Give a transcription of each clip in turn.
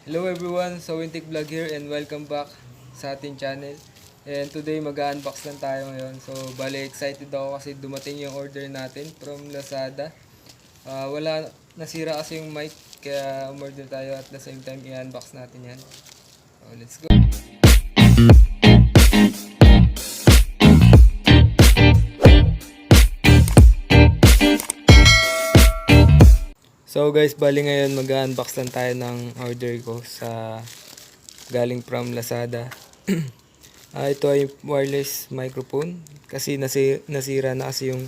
Hello everyone, so Wintik Vlog here and welcome back sa ating channel. And today mag-unbox lang tayo ngayon. So bale excited ako kasi dumating yung order natin from Lazada. Wala, nasira kasi yung mic kaya umorder tayo at the same time i-unbox natin yan. So let's go! So guys, bali ngayon mag-unbox lang tayo ng order ko sa galing from Lazada. Ito ay wireless microphone kasi nasira na kasi yung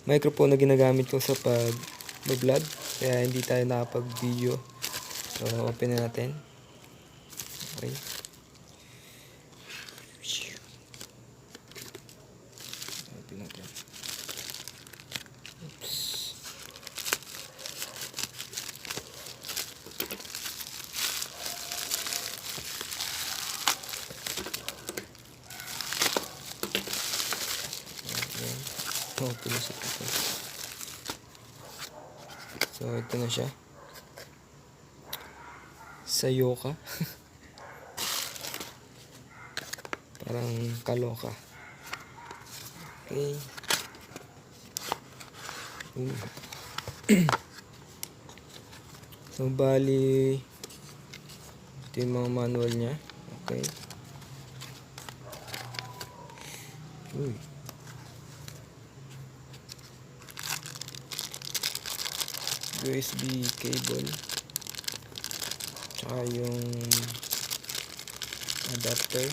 microphone na ginagamit ko sa pag-vlog kaya hindi tayo nakapag-video. So open na natin. Okay. Open natin. Oops. Open na siya ito. So ito na siya. Xiaokoa. Parang kaloka. Okay. So bali ito yung mga manual niya. Okay. USB cable tsaka yung adapter.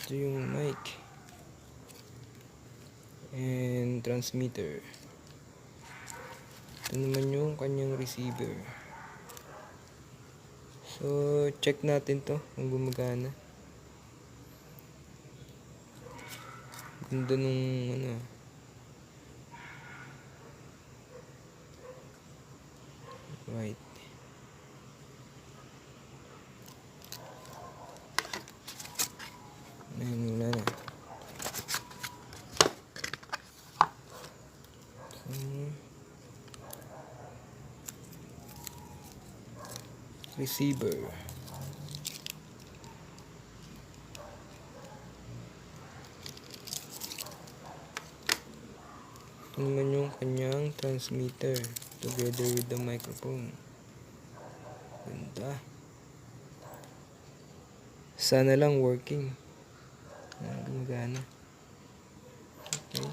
Ito yung mic and transmitter. Ito naman yung kanyang receiver. So check natin to kung gumagana. Ganda nung ano. Right. Ayan, wala na. Receiver. Ito naman yung kanyang transmitter together with the microphone. Ganda. Sana lang working. Gumagana. Okay.